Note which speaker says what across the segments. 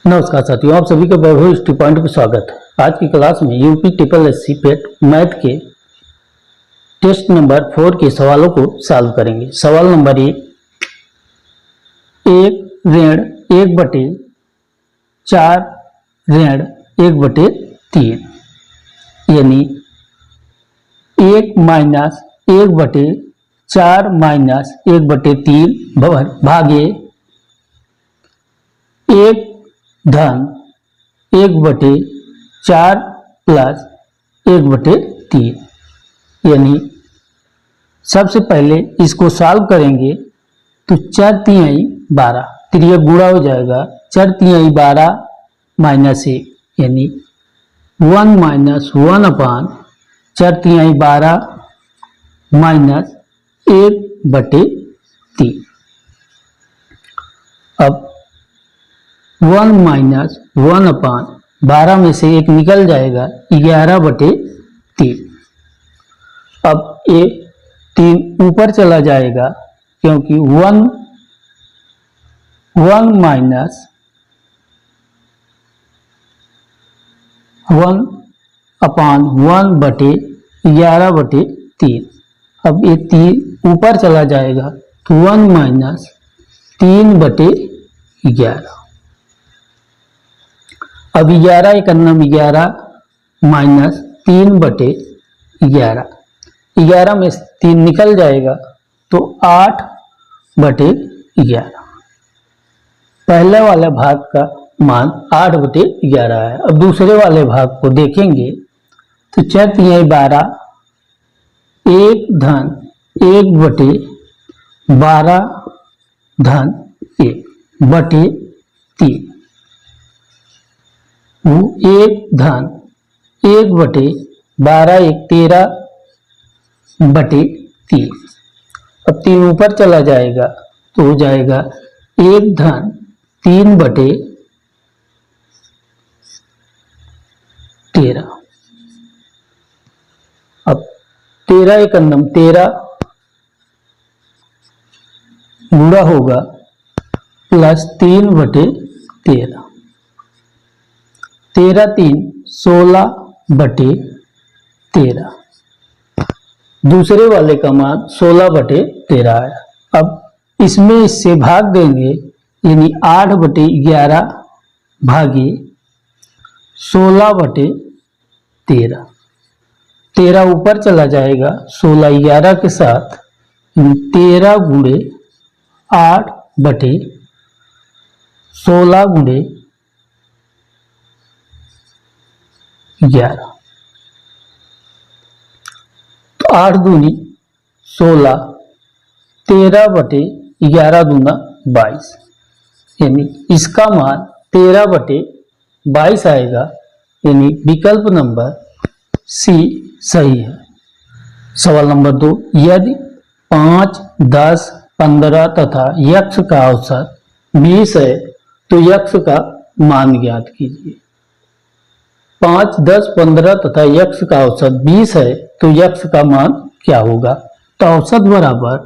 Speaker 1: नमस्कार साथियों, आप सभी का वैभव हिस्ट्री पॉइंट पर स्वागत है। आज की क्लास में यूपी ट्रिपल एससी पेट मैथ के टेस्ट नंबर 4 के सवालों को सॉल्व करेंगे। सवाल नंबर 1, 1-1/4 1/3 यानी 1 - 1/4 - 1/3 भागे 1 धन 1/4 प्लस 1/3 यानी सबसे पहले इसको सॉल्व करेंगे तो 4×3 = 12, त्रिया गुणा हो जाएगा 4×3 = 12 -1 यानी 1 - 1/4×3 = 12 -1/3। अब 1 - 1/12 में से 1 निकल जाएगा 11/3। अब ये 3 ऊपर चला जाएगा क्योंकि 1 - 1/1/11/3। अब ये 3 ऊपर चला जाएगा तो 1 - 3/11। अब 11 × 11 -3/11, 11 में 3 निकल जाएगा तो 8/11। पहले वाले भाग का मान 8/11 है। अब दूसरे वाले भाग को देखेंगे तो 4×3 = 12, 1 धन 1/12 धन 1/3। 1 धन 1/12 = 13/3। अब 3 ऊपर चला जाएगा तो हो जाएगा 1 धन 3/13। अब 13 × 13 गुणा होगा प्लस 3/13, 13×3 = 16/13। दूसरे वाले का मान 16/13 है। अब इसमें इससे भाग देंगे यानी 8/11 भागे 16/13। 13 ऊपर चला जाएगा 16 11 के साथ, 13 × 8/16 × 11। तो 8 दूनी 16, 13/11 दूना 22 यानी इसका मान 13/22 आएगा। यानी विकल्प नंबर सी सही है। सवाल नंबर 2, यदि 5, 10, 15 तथा यक्ष का औसत 20 है तो यक्ष का मान ज्ञात कीजिए। 5, 10, 15 तथा यक्ष का औसत 20 है तो यक्ष का मान क्या होगा? तो औसत बराबर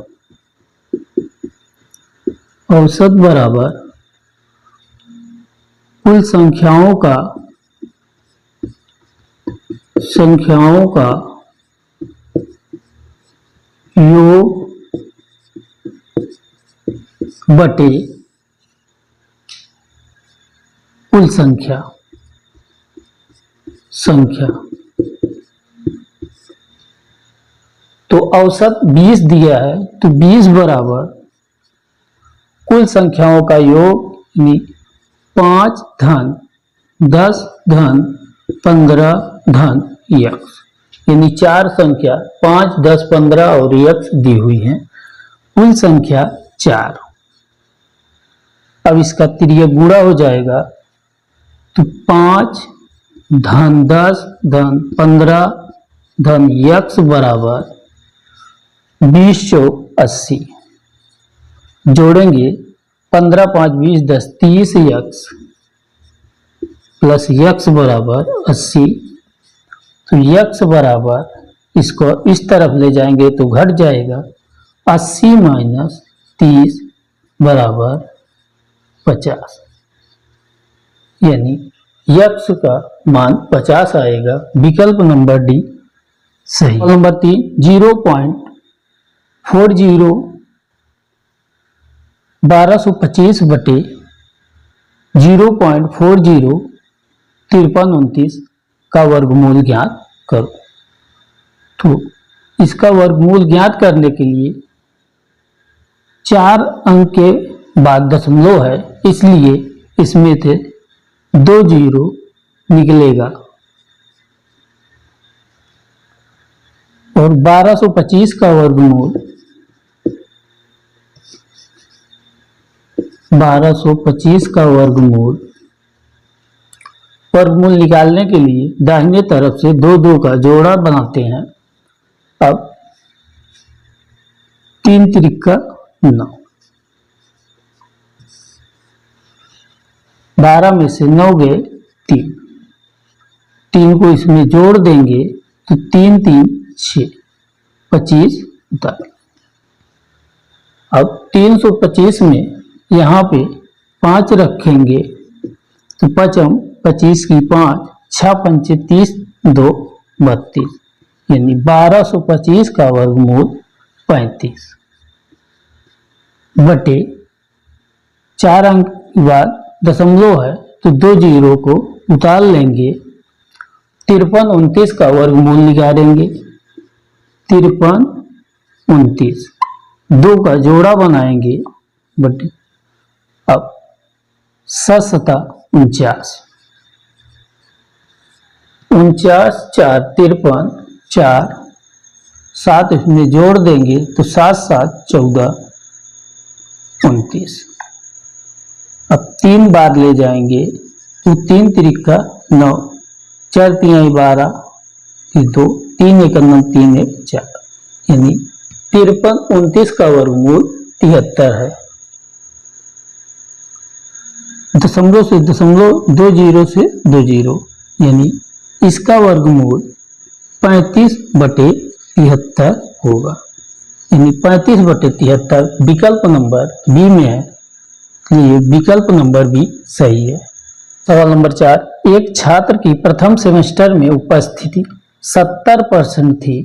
Speaker 1: कुल संख्याओं का योग बटे कुल संख्या। तो औसत 20 दिया है तो 20 बराबर कुल संख्याओं का योग यानी 5 धन 10 धन 15 धन यक्ष यानी 4 संख्या 5, 10, 15 और यक्ष दी हुई है। कुल संख्या 4। अब इसका त्रिय गुणा हो जाएगा तो 5 धन 10 धन 15 धन यक्ष बराबर 20 × 80। जोड़ेंगे 15, 5, 20, 10, 30 यक्ष प्लस यक्ष बराबर 80। तो यक्ष बराबर इसको इस तरफ ले जाएंगे तो घट जाएगा 80 - 30 बराबर 50। यानी यक्ष का मान 50 आएगा। विकल्प नंबर डी सही। नंबर 3 0.40 1225 बटे 0.40 5329 का वर्गमूल ज्ञात करो। तो इसका वर्गमूल ज्ञात करने के लिए 4 अंक के बाद दशमलव है, इसलिए इसमें से 2 जीरो निकलेगा और 1225 का वर्गमूल 1225 का वर्गमूल निकालने के लिए दाहिने तरफ से 2 का जोड़ा बनाते हैं। अब 3 त्रिका 9, 12 में से 9 गए 3 को इसमें जोड़ देंगे तो 3 3 6 25 उतार। अब 325 में यहाँ पे 5 रखेंगे तो 25 की 5 6 पंचे 30 2 32 यानी 1225 का वर्गमूल 35 बटे 4 अंक के बाद दशमलव है तो 2 जीरो को उतार लेंगे। 53 29 का वर्गमूल निकालेंगे। 53 29 2 का जोड़ा बनाएंगे बटे अब 7 49 49 4 53 4 7 इसमें जोड़ देंगे तो 7 7 14 29। अब 3 बार ले जाएंगे तो 3 त्रिका 9 4 3 12 फिर 2 3 1 9 3 1 4 यानी 53 29 का वर्गमूल 73 है। दशमलव से दशमलव 2 जीरो से 2 जीरो यानी इसका वर्गमूल 35 बटे 73 होगा। यानी 35 बटे 73 विकल्प नंबर बी में है, इसलिए विकल्प नंबर बी सही है। सवाल नंबर 4 एक छात्र की प्रथम सेमेस्टर में उपस्थिति 70% थी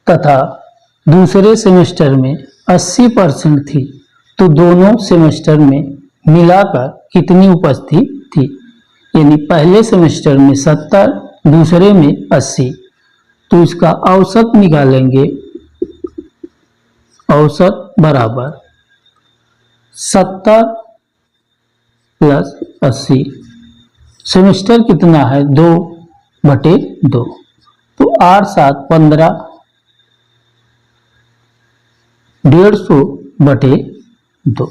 Speaker 1: तथा दूसरे सेमेस्टर में 80% थी, तो दोनों सेमेस्टर में मिलाकर कितनी उपस्थिति थी? यानी पहले सेमेस्टर में 70, दूसरे में 80, तो इसका औसत निकालेंगे। औसत बराबर 70 प्लस 80। सेमेस्टर कितना है 2 बटे 2 तो 8 7 15 150 बटे 2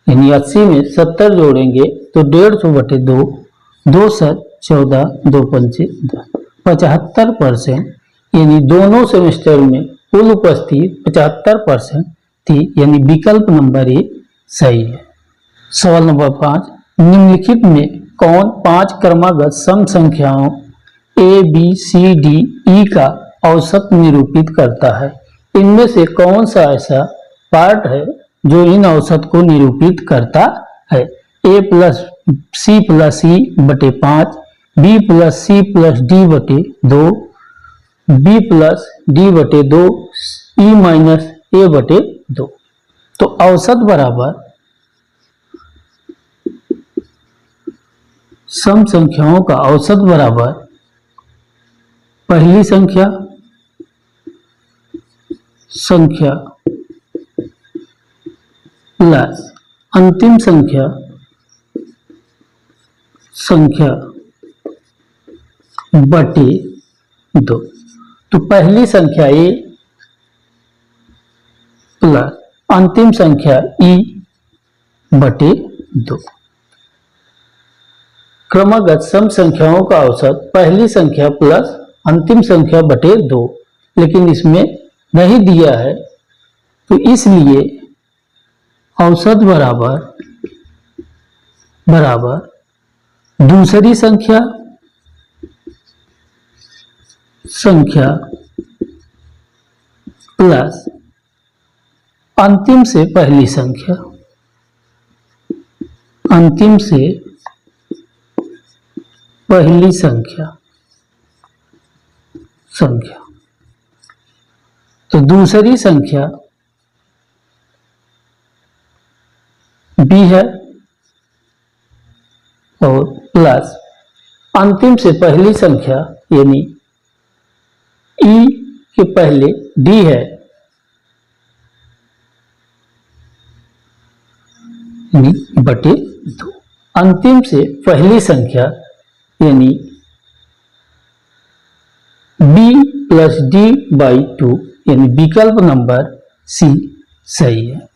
Speaker 1: यानी 80 में 70 जोड़ेंगे तो 150 बटे 2 2 7 14 2 5 75% यानी दोनों सेमेस्टर में कुल उपस्थिति 75% थी, यानी विकल्प नंबर ए सही है। सवाल नंबर 5 निम्नलिखित में कौन 5 क्रमागत सम संख्याओं A B C D E का औसत निरूपित करता है? इनमें से कौन सा ऐसा पार्ट है जो इन औसत को निरूपित करता है? ए प्लस सी बटे 5, B plus C plus D बटे 2, बी प्लस डी बटे 2, ई माइनस ए बटे 2। तो औसत बराबर सम संख्याओं का औसत बराबर पहली संख्या प्लस अंतिम संख्या बटे 2। तो पहली संख्या ए प्लस अंतिम संख्या ई बटे 2। क्रमगत सम संख्याओं का औसत पहली संख्या प्लस अंतिम संख्या बटे 2, लेकिन इसमें नहीं दिया है, तो इसलिए औसत बराबर दूसरी संख्या प्लस अंतिम से पहली संख्या तो दूसरी संख्या बी है और प्लस अंतिम से पहली संख्या यानी ई के पहले डी है यानी बटे 2। अंतिम से पहली संख्या यानी बी प्लस डी बाई 2 यानी विकल्प नंबर सी सही है।